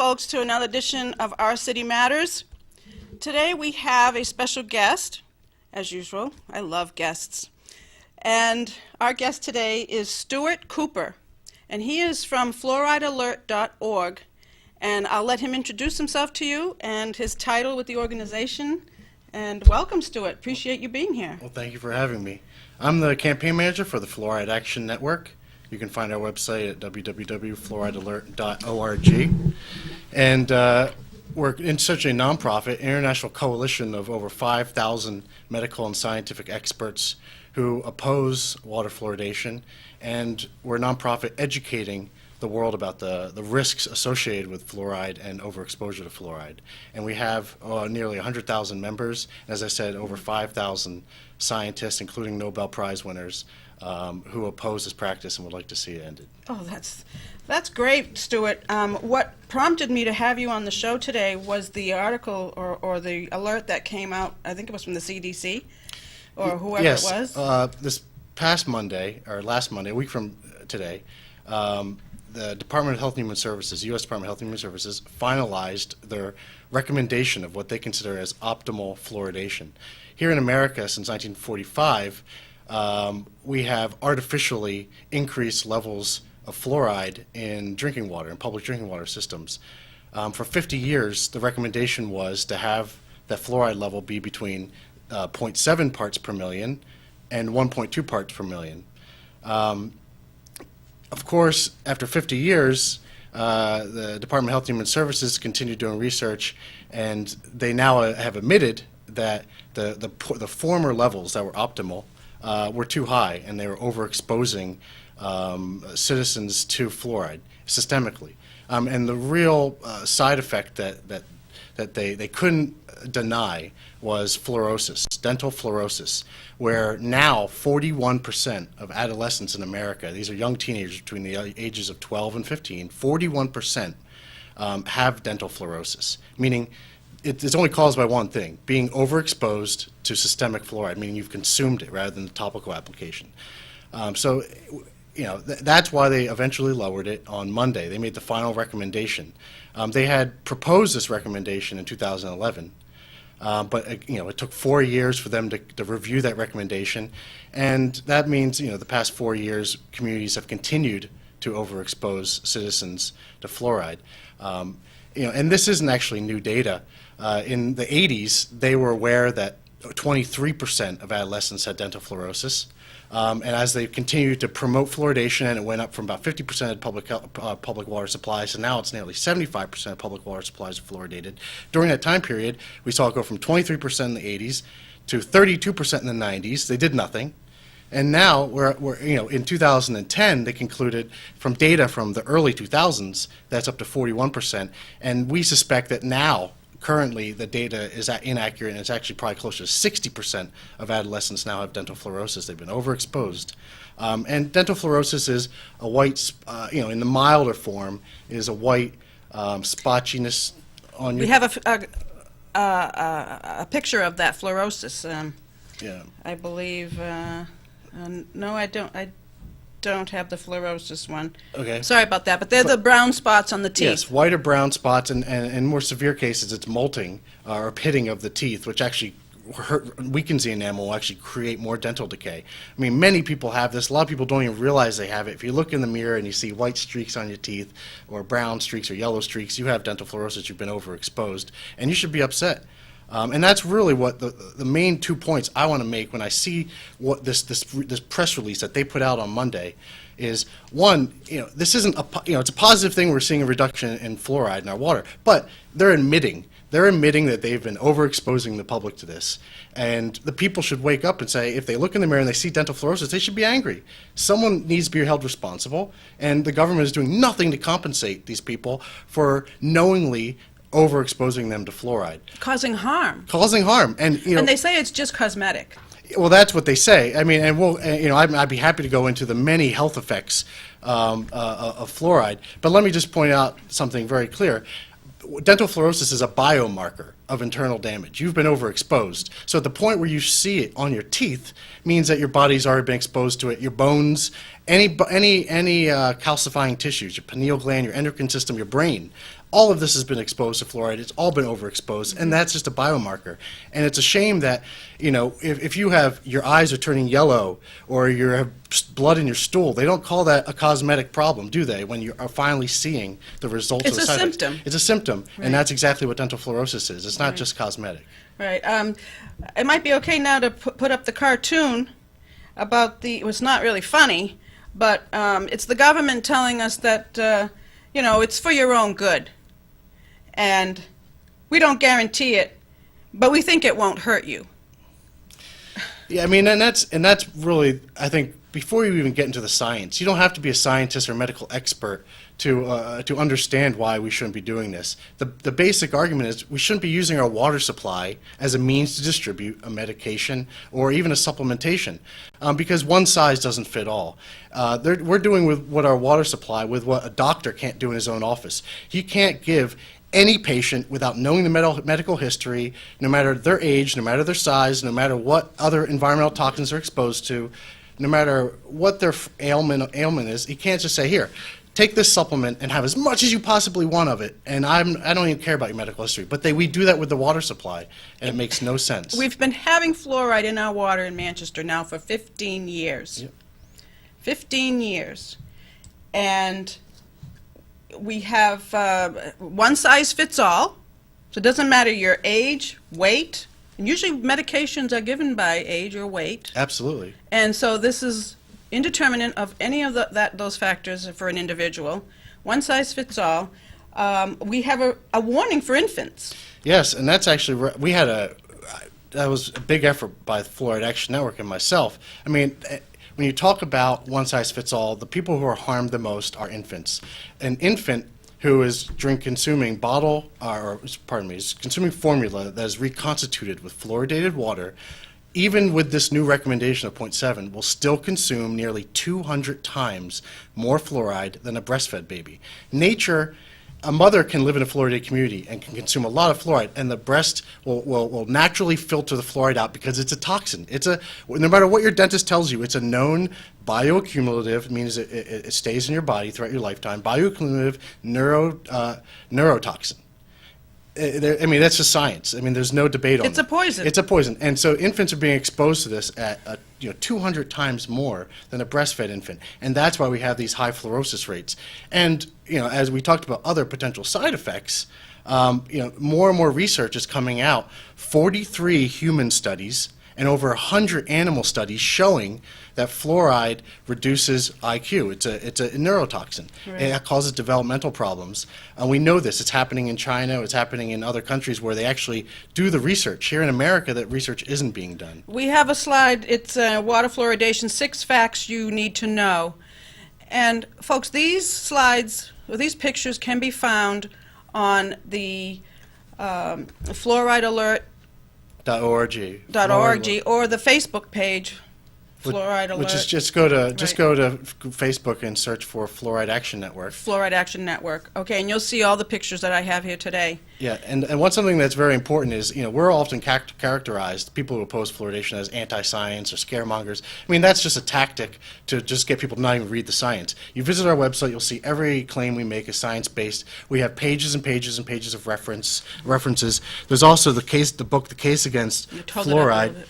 folks, to another edition of Our City Matters. Today we have a special guest, as usual. I love guests. And our guest today is Stuart Cooper, and he is from fluoridealert.org. And I'll let him introduce himself to you and his title with the organization. And welcome, Stuart. Appreciate you being here. Well, thank you for having me. I'm the campaign manager for the Fluoride Action Network. You can find our website at www.fluoridealert.org. And we're in such a nonprofit, international coalition of over 5,000 medical and scientific experts who oppose water fluoridation. And we're a nonprofit educating the world about the risks associated with fluoride and overexposure to fluoride. And we have nearly 100,000 members, and as I said, over 5,000 scientists, including Nobel Prize winners, who oppose this practice and would like to see it ended. Oh, that's great, Stuart. What prompted me to have you on the show today was the article or the alert that came out, I think it was from the CDC, or whoever yes, it was. This past Monday, or last Monday, a week from today, the Department of Health and Human Services, U.S. Department of Health and Human Services, finalized their recommendation of what they consider as optimal fluoridation. Here in America, since 1945, we have artificially increased levels of fluoride in drinking water, in public drinking water systems. For 50 years, the recommendation was to have that fluoride level be between 0.7 parts per million and 1.2 parts per million. Of course, after 50 years, the Department of Health and Human Services continued doing research, and they now have admitted that the former levels that were optimal were too high, and they were overexposing citizens to fluoride systemically. And the real side effect that they couldn't deny was fluorosis, dental fluorosis, where now 41% of adolescents in America, these are young teenagers between the ages of 12 and 15, 41% have dental fluorosis, meaning it's only caused by one thing, being overexposed to systemic fluoride, meaning you've consumed it rather than the topical application. So, you know, that's why they eventually lowered it on Monday. They made the final recommendation. They had proposed this recommendation in 2011, but you know, it took 4 years for them to review that recommendation, and that means, you know, the past 4 years, communities have continued to overexpose citizens to fluoride. You know, and this isn't actually new data. In the 80s, they were aware that 23% of adolescents had dental fluorosis. And as they continued to promote fluoridation, and it went up from about 50% of public water supplies, and now it's nearly 75% of public water supplies are fluoridated. During that time period, we saw it go from 23% in the 80s to 32% in the 90s. They did nothing. And now, we're you know, in 2010, they concluded from data from the early 2000s, that's up to 41%. And we suspect that now, currently, the data is inaccurate, and it's actually probably closer to 60% of adolescents now have dental fluorosis. They've been overexposed. And dental fluorosis is a white, you know, in the milder form, is a white spotchiness on your... We have a picture of that fluorosis. Yeah. I believe... no, I don't have the fluorosis one. Okay. Sorry about that, but they're the brown spots on the teeth. Yes, white or brown spots, and in more severe cases, it's molting or pitting of the teeth, which actually weakens the enamel, will actually create more dental decay. I mean, many people have this. A lot of people don't even realize they have it. If you look in the mirror and you see white streaks on your teeth, or brown streaks or yellow streaks, you have dental fluorosis, you've been overexposed, and you should be upset. And that's really what the main 2 points I want to make when I see what this press release that they put out on Monday is, one, you know, this isn't you know, it's a positive thing we're seeing a reduction in fluoride in our water, but they're admitting that they've been overexposing the public to this. And the people should wake up and say, if they look in the mirror and they see dental fluorosis, they should be angry. Someone needs to be held responsible, and the government is doing nothing to compensate these people for knowingly overexposing them to fluoride. Causing harm. Causing harm. And, you know, And they say it's just cosmetic. well, that's what they say. I mean, and we'll, you know, I'd be happy to go into the many health effects of fluoride, but let me just point out something very clear. Dental fluorosis is a biomarker of internal damage. You've been overexposed. So at the point where you see it on your teeth means that your body's already been exposed to it. Your bones, any calcifying tissues, your pineal gland, your endocrine system, your brain, all of this has been exposed to fluoride. It's all been overexposed, and that's just a biomarker. And it's a shame that, if you have your eyes are turning yellow or you have blood in your stool, they don't call that a cosmetic problem, do they, when you are finally seeing the results It's of the a side effects? symptom. It's a symptom, Right. and that's exactly what dental fluorosis is. It's not just cosmetic. Right. It might be okay now to put up the cartoon about it was not really funny, but it's the government telling us that, it's for your own good. And we don't guarantee it, but we think it won't hurt you. Yeah, I mean, and that's really, I think, before you even get into the science, you don't have to be a scientist or medical expert to understand why we shouldn't be doing this. The basic argument is we shouldn't be using our water supply as a means to distribute a medication or even a supplementation, because one size doesn't fit all. We're doing with what our water supply with what a doctor can't do in his own office. He can't give any patient without knowing the medical history, no matter their age, no matter their size, no matter what other environmental toxins they're exposed to, no matter what their ailment is. He can't just say, here, take this supplement and have as much as you possibly want of it, and I don't even care about your medical history. But we do that with the water supply, and it makes no sense. We've been having fluoride in our water in Manchester now for 15 years. Yep. 15 years. And we have one size fits all, so it doesn't matter your age, weight, and usually medications are given by age or weight. Absolutely. And so this is indeterminate of any of those factors for an individual. One size fits all. We have a warning for infants. Yes, and that's actually, that was a big effort by the Fluoride Action Network and myself. I mean, when you talk about one size fits all, the people who are harmed the most are infants. An infant who is consuming consuming formula that is reconstituted with fluoridated water, even with this new recommendation of 0.7, will still consume nearly 200 times more fluoride than a breastfed baby. A mother can live in a fluoridated community and can consume a lot of fluoride, and the breast will naturally filter the fluoride out because it's a toxin. No matter what your dentist tells you, it's a known bioaccumulative, means it stays in your body throughout your lifetime, bioaccumulative neurotoxin. I mean, that's just science. I mean, there's no debate on it. It's a poison. It's a poison. And so infants are being exposed to this at 200 times more than a breastfed infant. And that's why we have these high fluorosis rates. And, as we talked about other potential side effects, more and more research is coming out. 43 human studies and over 100 animal studies showing that fluoride reduces IQ. It's a neurotoxin. Right. It causes developmental problems. And we know this. It's happening in China. It's happening in other countries where they actually do the research. Here in America, that research isn't being done. We have a slide. It's water fluoridation, 6 facts you need to know. And folks, these slides, or these pictures can be found on the Fluoride Alert .org or the Facebook page, Fluoride Alert. Which is just go to Facebook and search for Fluoride Action Network. Fluoride Action Network. Okay, and you'll see all the pictures that I have here today. Yeah, and something that's very important is, we're often characterized, people who oppose fluoridation, as anti-science or scaremongers. I mean, that's just a tactic to just get people to not even read the science. You visit our website, you'll see every claim we make is science-based. We have pages and pages and pages of references. There's also the book, The Case Against Fluoride,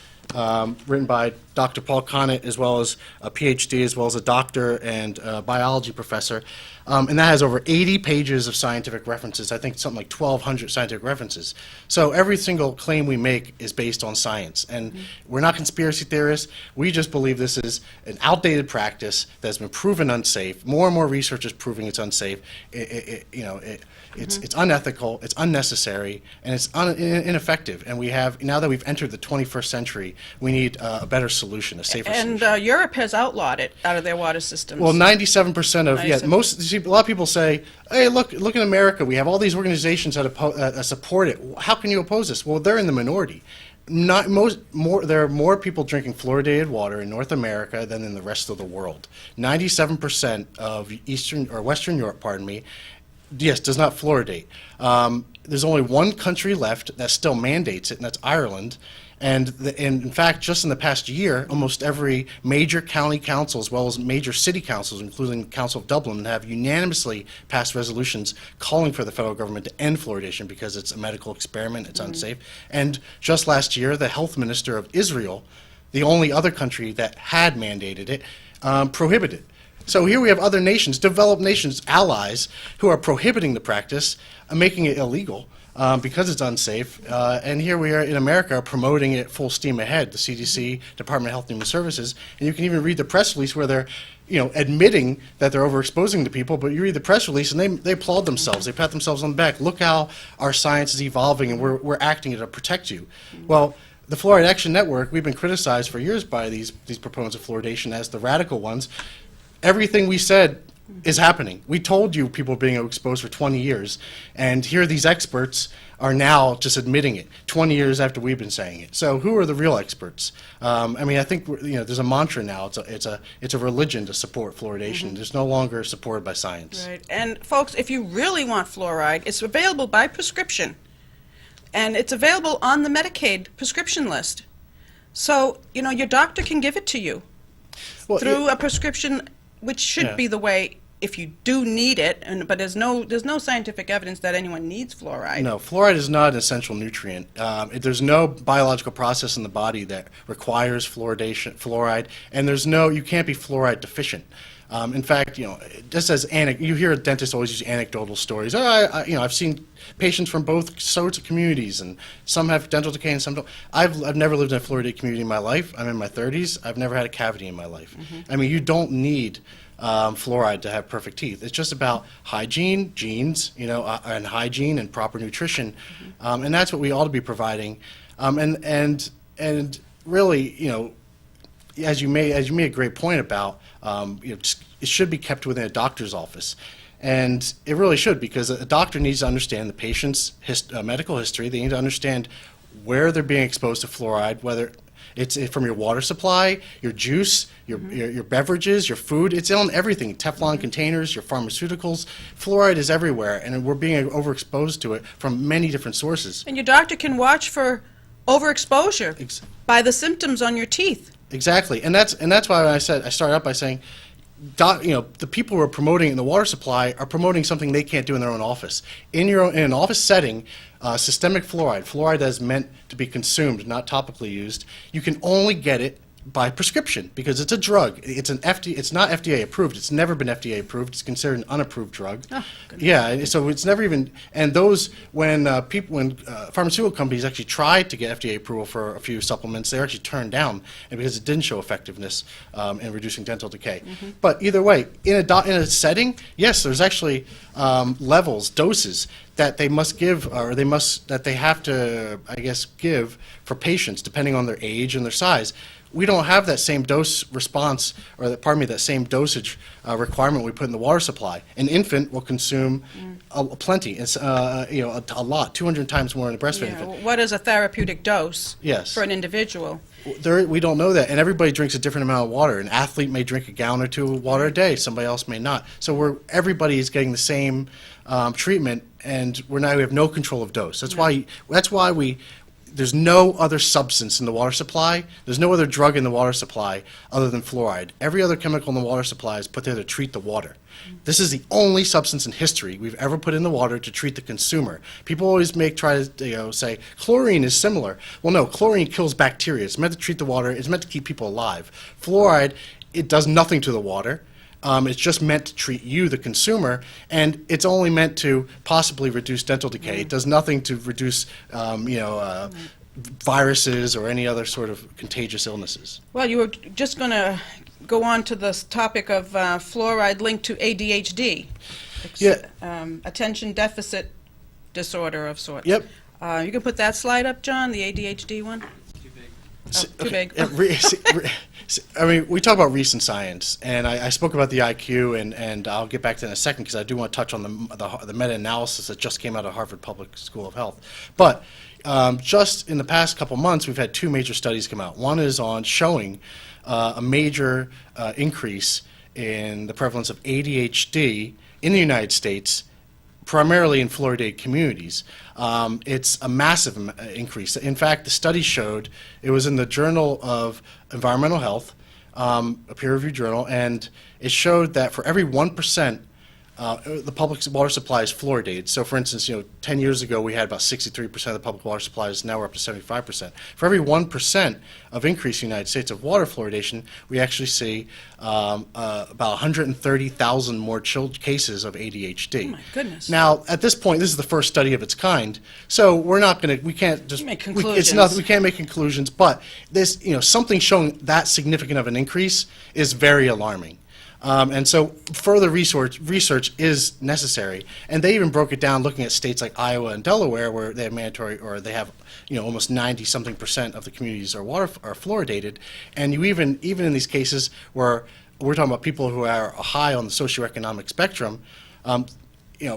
written by Dr. Paul Connett, as well as a PhD, as well as a doctor and a biology professor. And that has over 80 pages of scientific references. I think something like 1,200 scientific references. So every single claim we make is based on science. And we're not conspiracy theorists. We just believe this is an outdated practice that's been proven unsafe. More and more research is proving it's unsafe. It's unethical, it's unnecessary, and it's ineffective. And now that we've entered the 21st century, we need a better solution, a safer solution. And Europe has outlawed it out of their water systems. Well, 97% of, a lot of people say, hey, look in America, we have all these organizations that support it. How can you oppose this? Well, they're in the minority. There are more people drinking fluoridated water in North America than in the rest of the world. 97% of Western Europe, does not fluoridate. There's only one country left that still mandates it, and that's Ireland. And in fact, just in the past year, almost every major county council, as well as major city councils, including the Council of Dublin, have unanimously passed resolutions calling for the federal government to end fluoridation because it's a medical experiment, it's unsafe. And just last year, the health minister of Israel, the only other country that had mandated it, prohibited it. So here we have other nations, developed nations, allies, who are prohibiting the practice, making it illegal because it's unsafe. And here we are in America promoting it full steam ahead, the CDC, Department of Health and Human Services. And you can even read the press release where they're admitting that they're overexposing the people, but you read the press release and they applaud themselves. They pat themselves on the back. Look how our science is evolving and we're acting to protect you. Well, the Fluoride Action Network, we've been criticized for years by these proponents of fluoridation as the radical ones. Everything we said is happening. We told you people were being exposed for 20 years, and here these experts are now just admitting it 20 years after we've been saying it. So who are the real experts? I think there's a mantra now. It's a religion to support fluoridation. It's no longer supported by science. Right. And folks, if you really want fluoride, it's available by prescription, and it's available on the Medicaid prescription list. So your doctor can give it to you through a prescription, which should be the way if you do need it, but there's no scientific evidence that anyone needs fluoride. No, fluoride is not an essential nutrient. There's no biological process in the body that requires fluoride, and you can't be fluoride deficient. In fact, just as you hear dentists always use anecdotal stories. I've seen patients from both sorts of communities, and some have dental decay and some don't. I've never lived in a fluoridated community in my life. I'm in my 30s. I've never had a cavity in my life. You don't need fluoride to have perfect teeth. It's just about hygiene, genes, and hygiene and proper nutrition, and that's what we ought to be providing. And really, as you made a great point about, it should be kept within a doctor's office. And it really should, because a doctor needs to understand the patient's medical history. They need to understand where they're being exposed to fluoride, whether it's from your water supply, your juice, your beverages, your food. It's on everything. Teflon containers, your pharmaceuticals. Fluoride is everywhere, and we're being overexposed to it from many different sources. And your doctor can watch for overexposure by the symptoms on your teeth. Exactly, and that's why I started out by saying, the people who are promoting in the water supply are promoting something they can't do in their own office. In an office setting, systemic fluoride that is meant to be consumed, not topically used, you can only get it by prescription because it's a drug. It's not FDA approved. It's never been FDA approved. It's considered an unapproved drug. Oh, yeah, so it's never even. And when pharmaceutical companies actually tried to get FDA approval for a few supplements, they were actually turned down, and because it didn't show effectiveness in reducing dental decay. But either way, in a setting, yes, there's actually doses that they must give, or that they have to, give for patients depending on their age and their size. We don't have that same dose response, or that same dosage requirement we put in the water supply. An infant will consume plenty. It's a lot, 200 times more in a breastfeeding infant. What is a therapeutic dose Yes. for an individual? We don't know that, and everybody drinks a different amount of water. An athlete may drink a gallon or two of water a day. Somebody else may not. So everybody is getting the same treatment, and we have no control of dose. That's why there's no other substance in the water supply. There's no other drug in the water supply other than fluoride. Every other chemical in the water supply is put there to treat the water. This is the only substance in history we've ever put in the water to treat the consumer. People always try to say chlorine is similar. Well, no, chlorine kills bacteria. It's meant to treat the water. It's meant to keep people alive. Fluoride, it does nothing to the water. It's just meant to treat you, the consumer, and it's only meant to possibly reduce dental decay. It does nothing to reduce, viruses or any other sort of contagious illnesses. Well, you were just going to go on to this topic of fluoride linked to ADHD, attention deficit disorder of sorts. Yep. You can put that slide up, John, the ADHD one? Too big. We talk about recent science, and I spoke about the IQ, and I'll get back to that in a second because I do want to touch on the meta-analysis that just came out of Harvard Public School of Health. But just in the past couple months, we've had two major studies come out. One is on showing a major increase in the prevalence of ADHD in the United States primarily in fluoridated communities. It's a massive increase. In fact, the study showed, it was in the Journal of Environmental Health, a peer-reviewed journal, and it showed that for every 1% the public water supply is fluoridated. So, for instance, 10 years ago we had about 63% of the public water supplies. Now we're up to 75%. For every 1% of increase in the United States of water fluoridation, we actually see about 130,000 more cases of ADHD. Oh my goodness! Now, at this point, this is the first study of its kind. So we're not going to. We can't just make conclusions. It's not. We can't make conclusions. But this, something showing that significant of an increase is very alarming. And so further research is necessary. And they even broke it down looking at states like Iowa and Delaware where they have mandatory, or they have, almost 90-something% of the communities are fluoridated. And you even in these cases where we're talking about people who are high on the socioeconomic spectrum,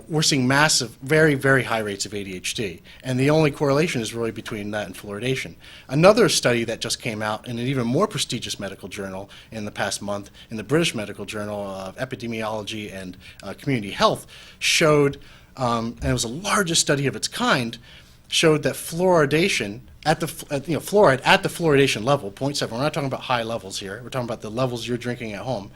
we're seeing massive, very, very high rates of ADHD. And the only correlation is really between that and fluoridation. Another study that just came out in an even more prestigious medical journal in the past month, in the British Medical Journal of Epidemiology and Community Health, showed, and it was the largest study of its kind, showed that fluoridation fluoride at the fluoridation level, 0.7, we're not talking about high levels here, we're talking about the levels you're drinking at home,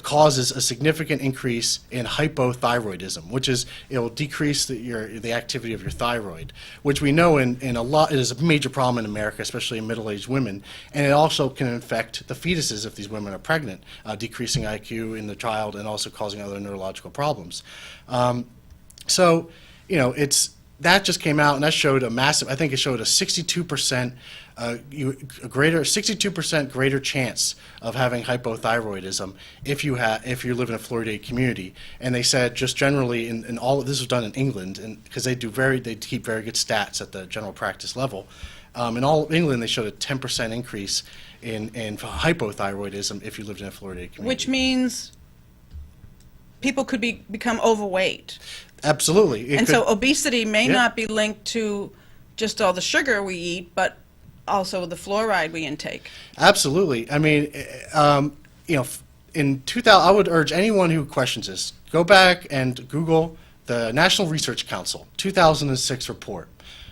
causes a significant increase in hypothyroidism, which is it will decrease the activity of your thyroid, which we know in a lot it is a major problem in America, especially in middle-aged women, and it also can infect the fetuses if these women are pregnant, decreasing IQ in the child and also causing other neurological problems. That just came out and that showed a massive. I think it showed a 62% greater chance of having hypothyroidism if you live in a fluoridated community. And they said just generally in all of this was done in England, and because they keep very good stats at the general practice level. In all of England, they showed a 10% increase in hypothyroidism if you lived in a fluoridated community. Which means people could become overweight. Absolutely. So obesity may not be linked to just all the sugar we eat, but also the fluoride we intake. Absolutely. I mean, in 2000, I would urge anyone who questions this, go back and Google the National Research Council 2006 report,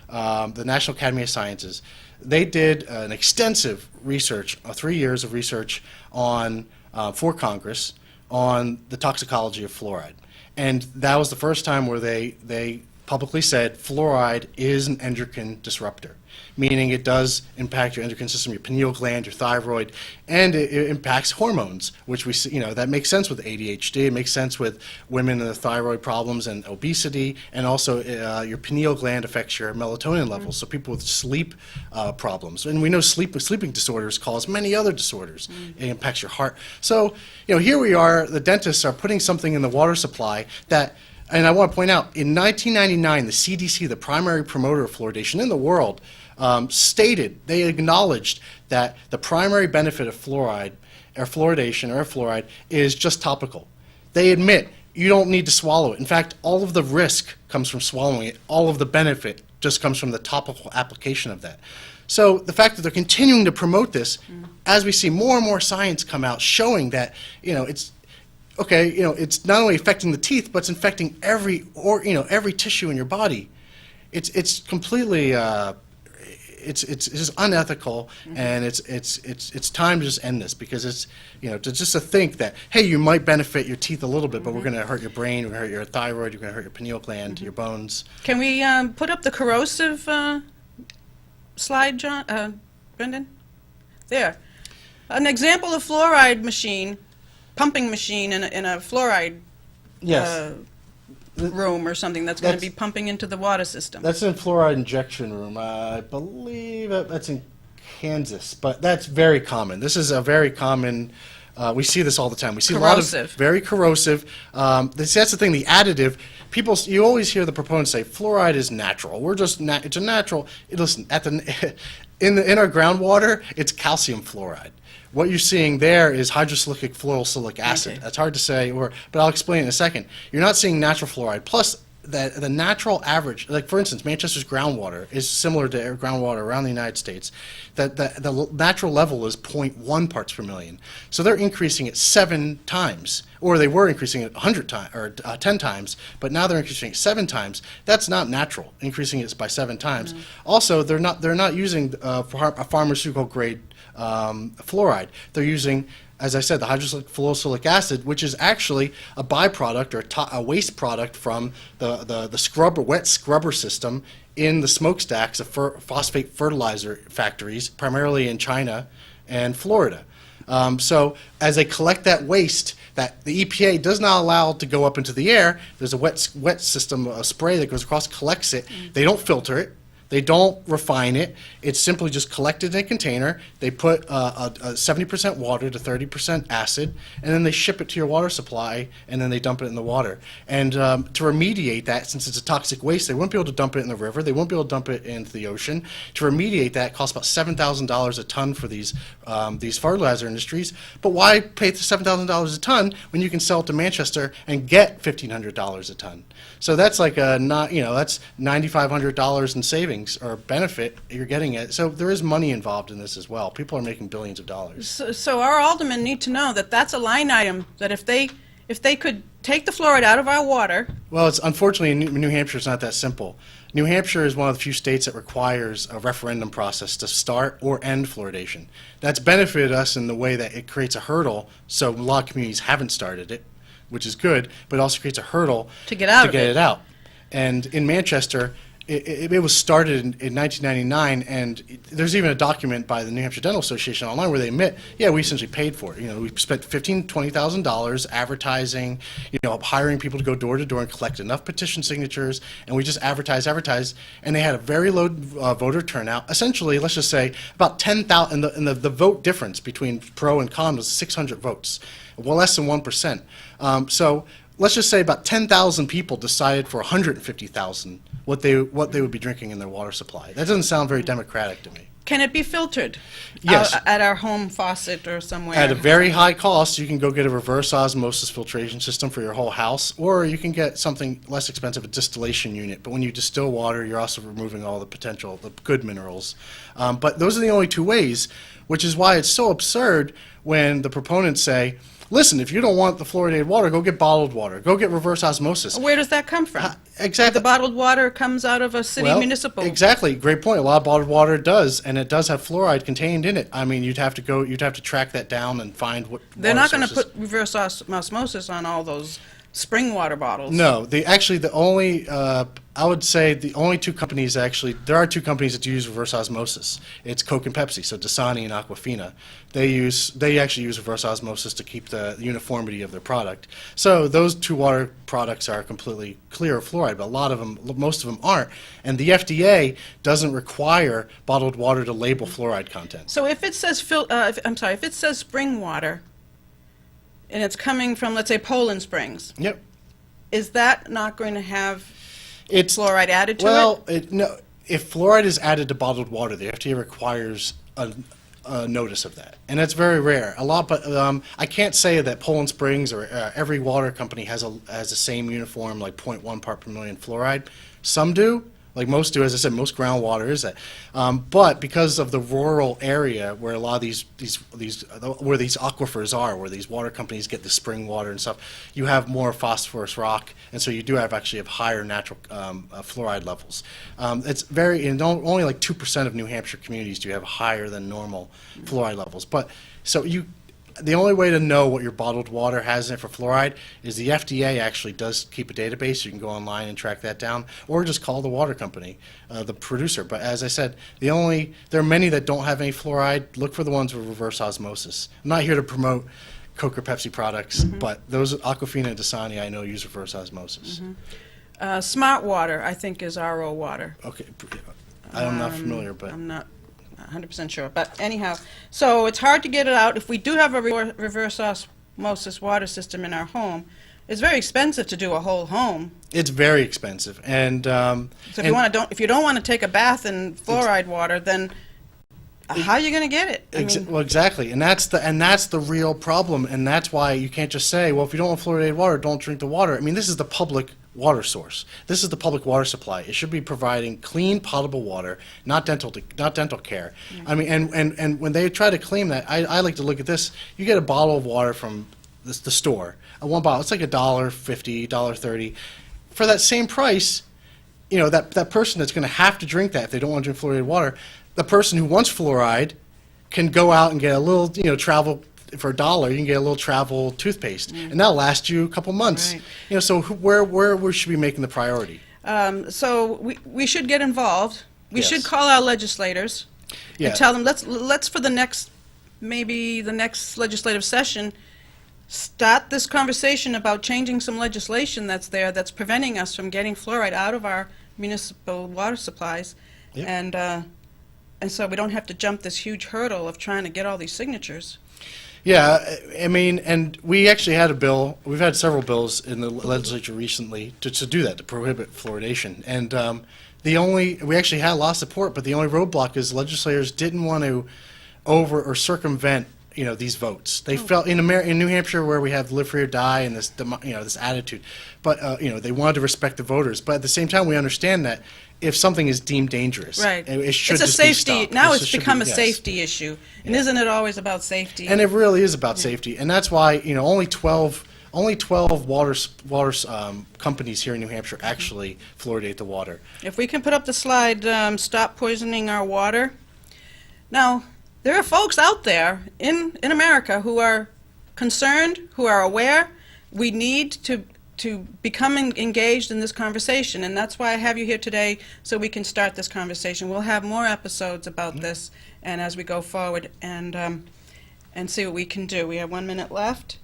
the National Academy of Sciences. They did an extensive research, 3 years of research on for Congress on the toxicology of fluoride. And that was the first time where they publicly said fluoride is an endocrine disruptor, meaning it does impact your endocrine system, your pineal gland, your thyroid, and it impacts hormones, which we see, that makes sense with ADHD. It makes sense with women and the thyroid problems and obesity, and also your pineal gland affects your melatonin levels. So people with sleep problems, and we know sleeping disorders cause many other disorders. It impacts your heart. So here we are. The dentists are putting something in the water supply that. And I want to point out, in 1999, the CDC, the primary promoter of fluoridation in the world, they acknowledged that the primary benefit of fluoride, or fluoridation, or fluoride, is just topical. They admit you don't need to swallow it. In fact, all of the risk comes from swallowing it. All of the benefit just comes from the topical application of that. So the fact that they're continuing to promote this, as we see more and more science come out showing that, it's not only affecting the teeth, but it's infecting every tissue in your body. It's completely it's just unethical, and it's time to just end this, because it's to think that, hey, you might benefit your teeth a little bit, but we're going to hurt your brain, we're going to hurt your thyroid, you're going to hurt your pineal gland, your bones. Can we put up the corrosive slide, John, Brendan? There, an example of fluoride machine. Pumping machine in a fluoride room or something that's going to be pumping into the water system. That's in fluoride injection room. I believe that's in Kansas, but that's very common. This is a very common. We see this all the time. We see corrosive. A lot of very corrosive. That's the thing. The additive. You always hear the proponents say fluoride is natural. It's a natural. Listen, in our groundwater, it's calcium fluoride. What you're seeing there is hydroxylic fluorosilicic acid. Okay. That's hard to say, but I'll explain in a second. You're not seeing natural fluoride. Plus, that the natural average, like for instance, Manchester's groundwater is similar to groundwater around the United States, that the natural level is 0.1 parts per million. So they're increasing it 7 times, or they were increasing it 100 times, or 10 times, but now they're increasing it 7 times. That's not natural, increasing it by 7 times. Also, they're not using a pharmaceutical grade fluoride. They're using, as I said, the hydroxyfluorosilicic acid, which is actually a byproduct or a waste product from the wet scrubber system in the smokestacks of phosphate fertilizer factories, primarily in China and Florida. So as they collect that waste that the EPA does not allow to go up into the air, there's a wet system, a spray that goes across, collects it. They don't filter it. They don't refine it. It's simply just collected in a container. They put a 70% water to 30% acid, and then they ship it to your water supply, and then they dump it in the water. And to remediate that, since it's a toxic waste, they wouldn't be able to dump it in the river. They won't be able to dump it into the ocean. To remediate that costs about $7,000 a ton for these fertilizer industries. But why pay $7,000 a ton when you can sell it to Manchester and get $1,500 a ton? So that's like that's $9,500 in savings or benefit you're getting it. So there is money involved in this as well. People are making billions of dollars. So our aldermen need to know that that's a line item, that if they could take the fluoride out of our water. Well, it's unfortunately in New Hampshire it's not that simple. New Hampshire is one of the few states that requires a referendum process to start or end fluoridation. That's benefited us in the way that it creates a hurdle, so a lot of communities haven't started it, which is good, but it also creates a hurdle to get it out. And in Manchester, it was started in 1999, and there's even a document by the New Hampshire Dental Association online where they admit, yeah, we essentially paid for it. We spent $15,000, $20,000 advertising, hiring people to go door to door and collect enough petition signatures, and we just advertised, and they had a very low voter turnout. Essentially, let's just say about 10,000, and the vote difference between pro and con was 600 votes, well, less than 1%. So let's just say about 10,000 people decided for 150,000 what they would be drinking in their water supply. That doesn't sound very democratic to me. Can it be filtered? Yes. At our home faucet or somewhere? At a very high cost, you can go get a reverse osmosis filtration system for your whole house, or you can get something less expensive, a distillation unit. But when you distill water, you're also removing all the potential, the good minerals. But those are the only 2 ways, which is why it's so absurd when the proponents say, listen, if you don't want the fluoridated water, go get bottled water. Go get reverse osmosis. Where does that come from? Exactly. The bottled water comes out of a city municipal. Exactly. Great point. A lot of bottled water does, and it does have fluoride contained in it. I mean, you'd have to track that down and find what. They're not going to put reverse osmosis on all those spring water bottles. No, I would say the only 2 companies there are 2 companies that use reverse osmosis. It's Coke and Pepsi, so Dasani and Aquafina. They actually use reverse osmosis to keep the uniformity of their product. So those 2 water products are completely clear of fluoride, but most of them aren't. And the FDA doesn't require bottled water to label fluoride content. So if it says if it says spring water, and it's coming from, let's say, Poland Springs. Yep. Is that not going to have fluoride added to it? No. If fluoride is added to bottled water, the FDA requires a notice of that, and that's very rare. But I can't say that Poland Springs or every water company has the same uniform, like 0.1 part per million fluoride. Some do. Like most do, as I said, most groundwater is that. But because of the rural area where a lot of these where these aquifers are, where these water companies get the spring water and stuff, you have more phosphorus rock, and so you do have higher natural fluoride levels. It's only like 2% of New Hampshire communities do have higher than normal fluoride levels. But so the only way to know what your bottled water has in it for fluoride is the FDA actually does keep a database. You can go online and track that down, or just call the water company, the producer. But as I said, there are many that don't have any fluoride. Look for the ones with reverse osmosis. I'm not here to promote Coke or Pepsi products, but those Aquafina and Dasani I know use reverse osmosis. Smart water, I think, is RO water. Okay, I'm not familiar, but I'm not 100% sure. But anyhow, so it's hard to get it out. If we do have a reverse osmosis water system in our home, it's very expensive to do a whole home. It's very expensive, and so if you don't want to take a bath in fluoride water, then how are you going to get it? Well, exactly, and that's the real problem, and that's why you can't just say, well, if you don't want fluoridated water, don't drink the water. I mean, this is the public water source. This is the public water supply. It should be providing clean, potable water, not dental care. I mean, and when they try to claim that, I like to look at this. You get a bottle of water from the store, one bottle. It's like $1.50, $1.30. For that same price, you know, that person that's going to have to drink that if they don't want to drink fluoridated water, the person who wants fluoride can go out and get a little, you know, travel for $1. You can get a little travel toothpaste, and that'll last you a couple months. Right. You know, so where we should be making the priority? So we should get involved. We Yes. should call our legislators Yeah. and tell them, let's for the next, maybe the next legislative session, start this conversation about changing some legislation that's there that's preventing us from getting fluoride out of our municipal water supplies. Yep. And so we don't have to jump this huge hurdle of trying to get all these signatures. Yeah, I mean, and we actually had a bill, we've had several bills in the legislature recently to do that, to prohibit fluoridation. And we actually had a lot of support, but the only roadblock is legislators didn't want to over or circumvent, you know, these votes. They felt in New Hampshire, where we have live free or die and this, you know, this attitude, but you know, they wanted to respect the voters. But at the same time, we understand that if something is deemed dangerous, Right. it should It's a just be safety, stopped. now It it's should become be- a yes. safety issue. And isn't it always about safety? And it really is about safety, and that's why, you know, only 12 water companies here in New Hampshire actually fluoridate the water. If we can put up the slide, stop poisoning our water. Now, there are folks out there in America who are concerned, who are aware. We need to become engaged in this conversation, and that's why I have you here today, so we can start this conversation. We'll have more episodes about this, and as we go forward, and see what we can do. We have 1 minute left,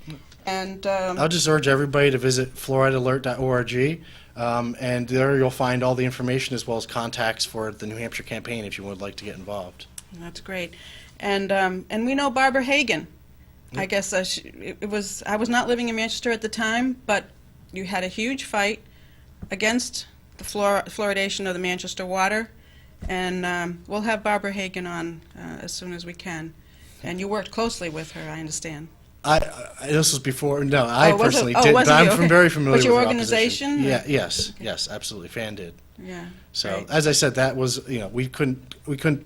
and I'll just urge everybody to visit fluoridealert.org, and there you'll find all the information as well as contacts for the New Hampshire campaign if you would like to get involved. that's great. And we know Barbara Hagan. I guess I was not living in Manchester at the time, but you had a huge fight against the fluoridation of the Manchester water, and we'll have Barbara Hagan on as soon as we can. And you worked closely with her, I understand. This was before. No, I Oh, was it? personally Oh, didn't. wasn't But you? I'm Okay. very familiar But your with her organization? opposition. Yeah. Yes. Absolutely. Fan did. Yeah. So great. as I said, that was, you know, we couldn't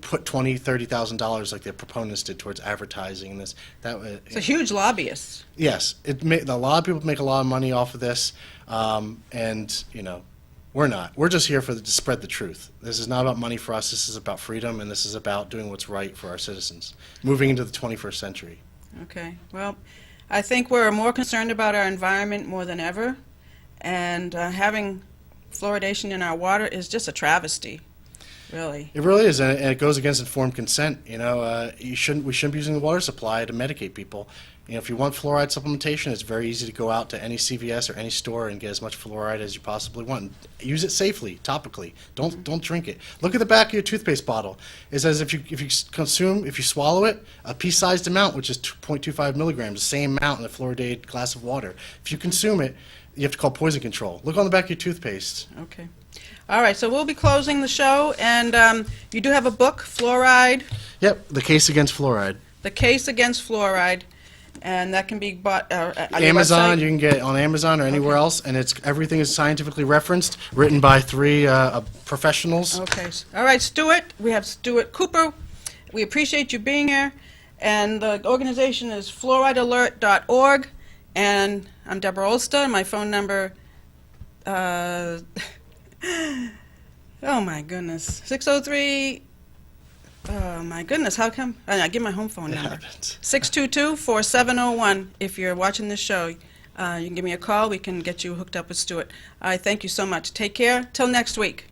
put $20,000-$30,000 like the proponents did towards advertising this. That was It's a huge lobbyist. yes. A lot of people make a lot of money off of this, and you know, we're not. We're just here to spread the truth. This is not about money for us. This is about freedom, and this is about doing what's right for our citizens, moving into the 21st century. Okay. Well, I think we're more concerned about our environment more than ever, and having fluoridation in our water is just a travesty, really. It really is, and it goes against informed consent. You know, we shouldn't be using the water supply to medicate people. You know, if you want fluoride supplementation, it's very easy to go out to any CVS or any store and get as much fluoride as you possibly want. Use it safely, topically. Don't drink it. Look at the back of your toothpaste bottle. It says if you swallow it, a pea-sized amount, which is 2.25 milligrams, the same amount in a fluoridated glass of water. If you consume it, you have to call poison control. Look on the back of your toothpaste. Okay. All right, so we'll be closing the show, and you do have a book, Fluoride, Yep, the case against fluoride. The Case Against Fluoride, and that can be bought on your Amazon, website? you can get it on Amazon or anywhere else, and everything is scientifically referenced, written by 3 professionals. Okay. All right, Stuart, we have Stuart Cooper. We appreciate you being here, and the organization is fluoridealert.org, and I'm Deborah Olszta, and my phone number, oh my goodness, 603, oh my goodness, how come? I give my home phone It number. happens. 622-4701. If you're watching this show, you can give me a call. We can get you hooked up with Stuart. I thank you so much. Take care. Till next week.